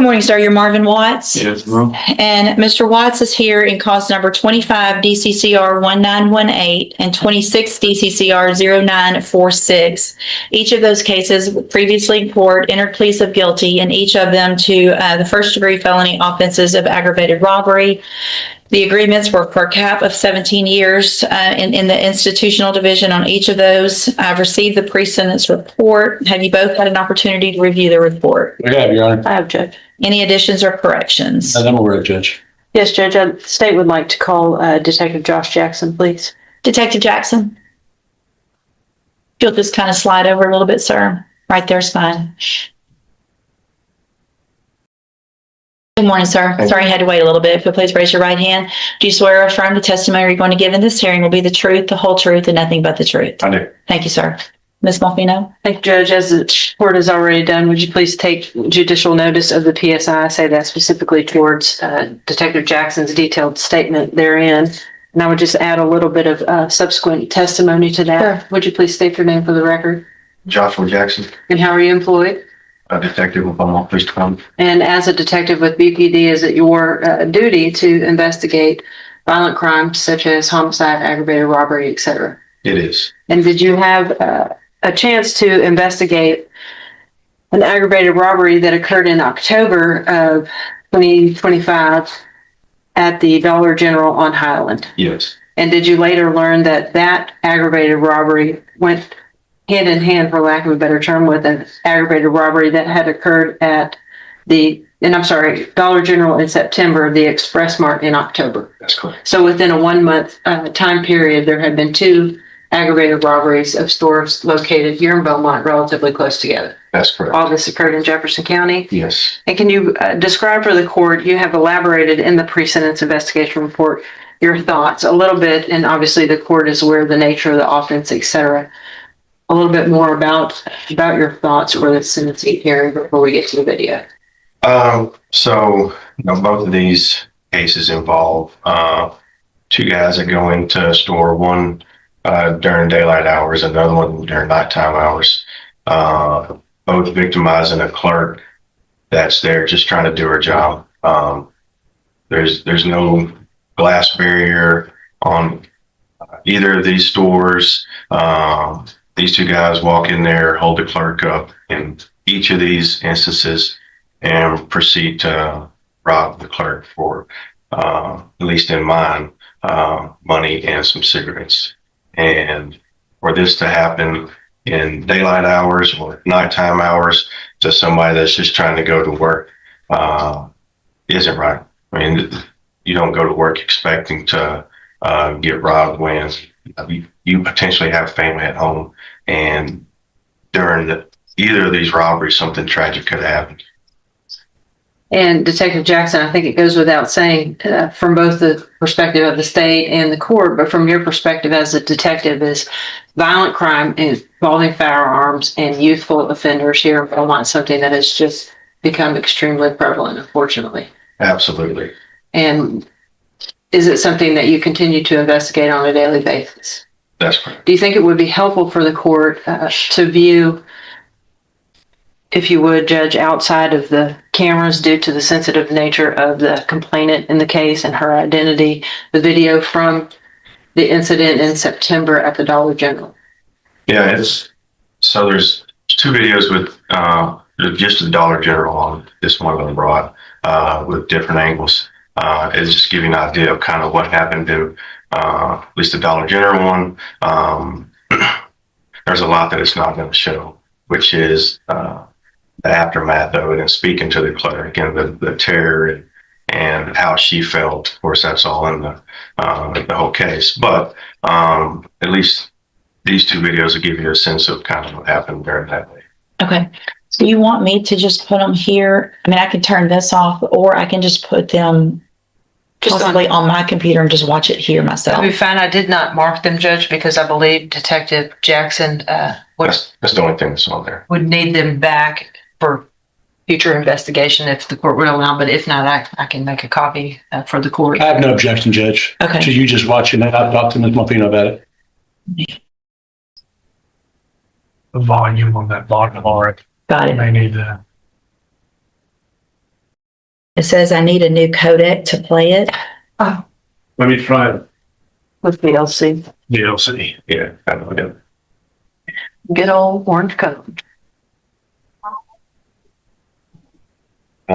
Morning, sir. You're Marvin Watts. Yes, ma'am. And Mr. Watts is here in cause number 25 DCCR 1918 and 26 DCCR 0946. Each of those cases previously in court entered pleas of guilty, and each of them to the first-degree felony offenses of aggravated robbery. The agreements were for a cap of 17 years in the institutional division on each of those. I've received the pre-sentence report. Have you both had an opportunity to review the report? We have, Your Honor. I have, Judge. Any additions or corrections? I'm aware, Judge. Yes, Judge. The state would like to call Detective Josh Jackson, please. Detective Jackson? If you'll just kind of slide over a little bit, sir. Right there's fine. Good morning, sir. Sorry I had to wait a little bit. If you'll please raise your right hand. Do you swear or affirm the testimony you're going to give in this hearing will be the truth, the whole truth, and nothing but the truth? I do. Thank you, sir. Ms. Malfino? Thank you, Judge. As the court has already done, would you please take judicial notice of the PSI? I say that specifically towards Detective Jackson's detailed statement therein. And I would just add a little bit of subsequent testimony to that. Sure. Would you please state your name for the record? Joshua Jackson, And how are you employed? a detective with Beaumont Police Department. And as a detective with BPD, is it your duty to investigate violent crimes such as homicide, aggravated robbery, et cetera? It is. And did you have a chance to investigate an aggravated robbery that occurred in October of 2025 at the Dollar General on Highland? Yes. And did you later learn that that aggravated robbery went hand in hand, for lack of a better term, with an aggravated robbery that had occurred at Dollar General in September, the Express Mart in October? That's correct. So within a 1 month time period, there had been two aggravated robberies of stores located here in Beaumont, relatively close together. That's correct. All this occurred in Jefferson County. Yes. And can you describe for the court, you have elaborated in the pre-sentence investigation report, your thoughts a little bit, and obviously the court is aware of the nature of the offense, et cetera. A little bit more about your thoughts for the sentencing hearing before we get to the video. Both of these cases involve two guys that go into a store, one during daylight hours, another one during nighttime hours, both victimizing a clerk that's there just trying to do her job. There's no glass barrier on either of these stores. These two guys walk in there, hold the clerk up in each of these instances, and proceed to rob the clerk for, at least in mine, money and some cigarettes. And for this to happen in daylight hours or nighttime hours to somebody that's just trying to go to work isn't right. I mean, you don't go to work expecting to get robbed when you potentially have family at home, and during either of these robberies, something tragic could happen. And Detective Jackson, I think it goes without saying from both the perspective of the state and the court, but from your perspective as a detective, is violent crime involving firearms and youthful offenders here in Beaumont something that has just become extremely prevalent, unfortunately. Absolutely. And is it something that you continue to investigate on a daily basis? That's correct. Do you think it would be helpful for the court to view, if you would, Judge, outside of the cameras due to the sensitive nature of the complainant in the case and her identity, the video from the incident in September at the Dollar General? Yeah, there's two videos with just the Dollar General on this one that I brought with different angles. It's just giving an idea of kind of what happened to at least the Dollar General one. There's a lot that it's not going to show, which is the aftermath of it and speaking to the clerk and the terror and how she felt. Of course, that's all in the whole case. But at least these two videos will give you a sense of kind of what happened during that day. Okay. So you want me to just put them here? I mean, I can turn this off, or I can just put them possibly on my computer and just watch it here myself. That'd be fine. I did not mark them, Judge, because I believe Detective Jackson That's the only thing that's on there. would need them back for future investigation if the court would allow. But if not, I can make a copy for the court. I have no objection, Judge. Okay. To you just watching it. I've talked to Ms. Malfino about it. The volume on that bottom bar, Got it. may need to It says I need a new codec to play it. Let me try it. With VLC. DLC. Yeah, I know it. Good old orange code.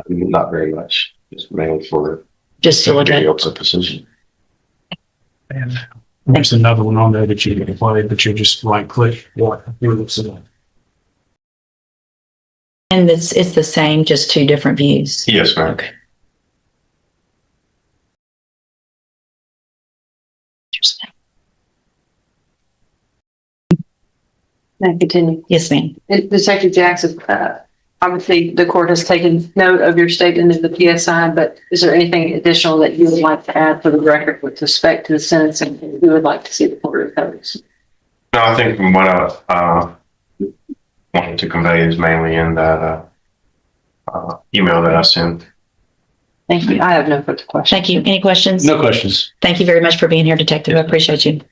Not very much. Just mainly for Just to look at. video purposes. And there's another one on there that you can play, but you just right click. And it's the same, just two different views. Yes, ma'am. Okay. May I continue? Yes, ma'am. Detective Jackson, obviously the court has taken note of your statement in the PSI, but is there anything additional that you would like to add for the record with respect to the sentencing that you would like to see the court impose? No, I think what I wanted to convey is mainly in that email that I sent. Thank you. I have no further questions. Thank you. Any questions? No questions. Thank you very much for being here, Detective. I appreciate you.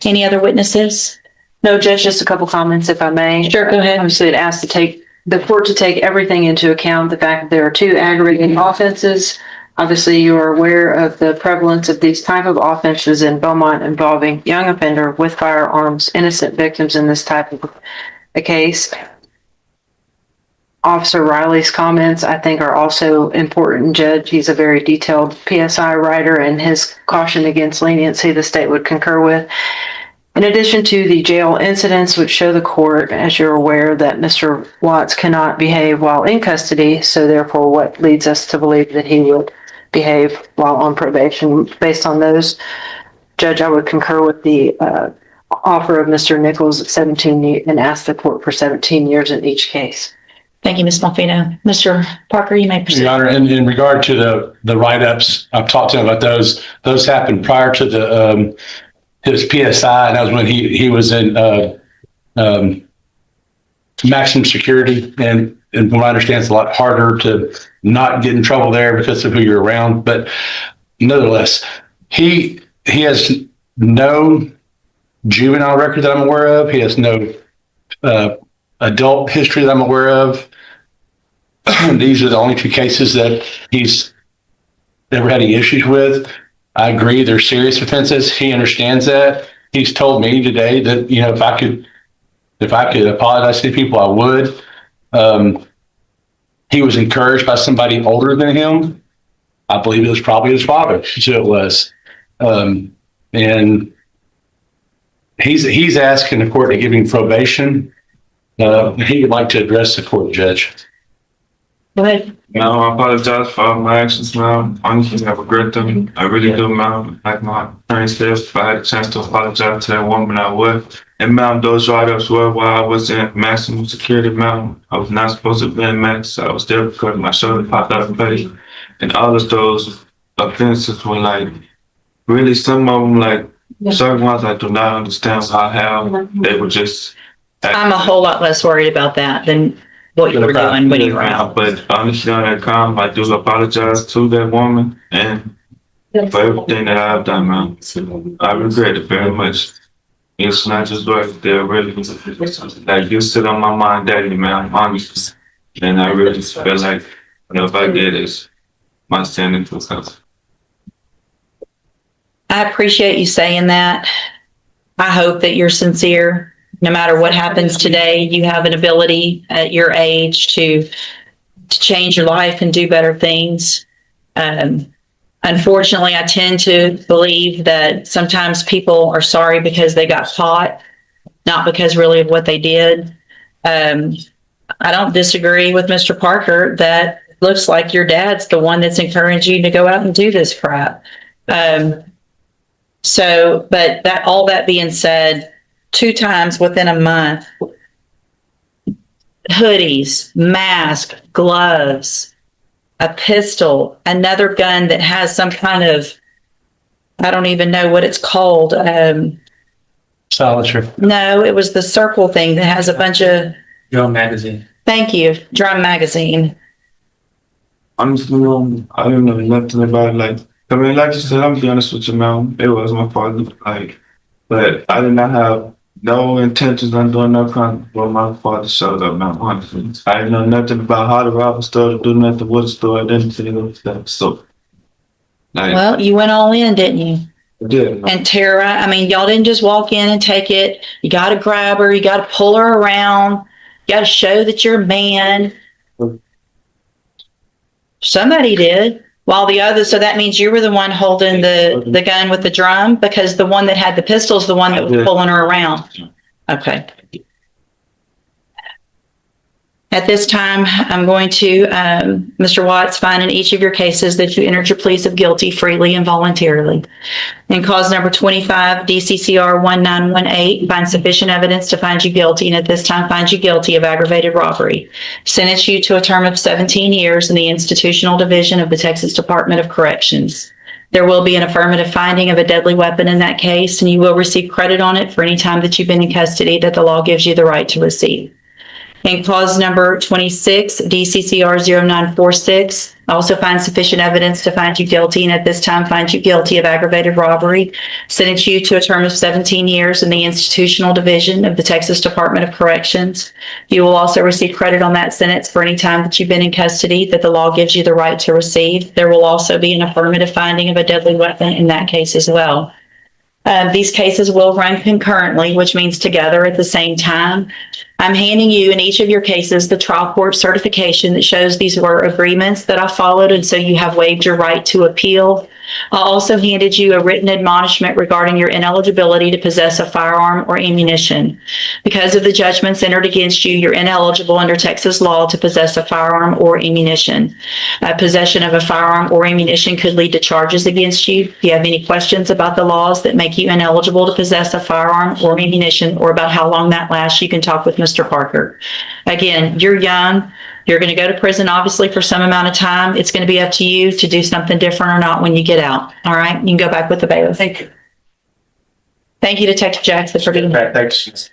Any other witnesses? No, Judge, just a couple comments if I may. Sure, go ahead. Obviously, it asked the court to take everything into account, the fact that there are two aggravating offenses. Obviously, you are aware of the prevalence of these type of offenses in Beaumont involving young offender with firearms, innocent victims in this type of a case. Officer Riley's comments, I think, are also important, Judge. He's a very detailed PSI writer, and his caution against leniency the state would concur with. In addition to the jail incidents, which show the court, as you're aware, that Mr. Watts cannot behave while in custody, so therefore what leads us to believe that he would behave while on probation. Based on those, Judge, I would concur with the offer of Mr. Nichols at 17 and ask the court for 17 years in each case. Thank you, Ms. Malfino. Mr. Parker, you may proceed. Your Honor, in regard to the write-ups, I've talked to him about those. Those happened prior to the his PSI, and that was when he was in maximum security. And from what I understand, it's a lot harder to not get in trouble there because of who you're around. But nonetheless, he has no juvenile record that I'm aware of. He has no adult history that I'm aware of. These are the only two cases that he's never had any issues with. I agree, they're serious offenses. He understands that. He's told me today that, you know, if I could apologize to people, I would. He was encouraged by somebody older than him. I believe it was probably his father. So it was. And he's asking the court to give him probation. He would like to address the court, Judge. Go ahead. No, I apologize for all my actions, ma'am. Honestly, I regret them. I really do, ma'am. Like my attorney said, if I had a chance to apologize to that woman, I would. And ma'am, those write-ups were while I was in maximum security, ma'am. I was not supposed to be in max. I was there because my shoulder popped out of place. And all of those offenses were like, really some of them, like certain ones I do not understand how they were just. I'm a whole lot less worried about that than what you were doing when you were out. But honestly, on that count, I do apologize to that woman and for everything that I've done, man. I regret it very much. It's not just right there, really. Like, you sit on my mind daily, man, honestly. And I really feel like, you know, if I did this, my standing for something. I appreciate you saying that. I hope that you're sincere. No matter what happens today, you have an ability at your age to change your life and do better things. Unfortunately, I tend to believe that sometimes people are sorry because they got caught, not because really of what they did. I don't disagree with Mr. Parker that looks like your dad's the one that's encouraging you to go out and do this crap. But all that being said, 2 times within a month, hoodies, mask, gloves, a pistol, another gun that has some kind of, I don't even know what it's called. Silencer. No, it was the circle thing that has a bunch of, Drum magazine. thank you, drum magazine. Honestly, I don't know nothing about it. Like, I mean, like you said, I'm be honest with you, man. It was my father. Like, but I did not have no intentions on doing no crime, but my father showed up, man, honestly. I didn't know nothing about how to rob a store, to do nothing with a store, anything like that, so. Like, Well, you went all in, didn't you? I did, And Tara, I mean, y'all didn't just walk in and take it. You got to grab her. You got to pull her around. You got to show that you're a man. Somebody did. While the other, so that means you were the one holding the gun with the drum, because the one that had the pistol is the one that was Yeah. pulling her around. Okay. At this time, I'm going to, Mr. Watts, find in each of your cases that you entered your pleas of guilty freely and voluntarily. In cause number 25, DCCR 1918, find sufficient evidence to find you guilty, and at this time find you guilty of aggravated robbery. Sentence you to a term of 17 years in the institutional division of the Texas Department of Corrections. There will be an affirmative finding of a deadly weapon in that case, and you will receive credit on it for any time that you've been in custody that the law gives you the right to receive. In clause number 26, DCCR 0946, also find sufficient evidence to find you guilty, and at this time find you guilty of aggravated robbery. Sentence you to a term of 17 years in the institutional division of the Texas Department of Corrections. You will also receive credit on that sentence for any time that you've been in custody that the law gives you the right to receive. There will also be an affirmative finding of a deadly weapon in that case as well. These cases will run concurrently, which means together at the same time. I'm handing you in each of your cases the trial court certification that shows these were agreements that I followed, and so you have waived your right to appeal. I also handed you a written admonishment regarding your ineligibility to possess a firearm or ammunition. Because of the judgments entered against you, you're ineligible under Texas law to possess a firearm or ammunition. Possession of a firearm or ammunition could lead to charges against you. If you have any questions about the laws that make you ineligible to possess a firearm or ammunition, or about how long that lasts, you can talk with Mr. Parker. Again, you're young. You're going to go to prison, obviously, for some amount of time. It's going to be up to you to do something different or not when you get out. All right? You can go back with the bailiff. Thank you. Thank you, Detective Jackson, for doing that. Thanks.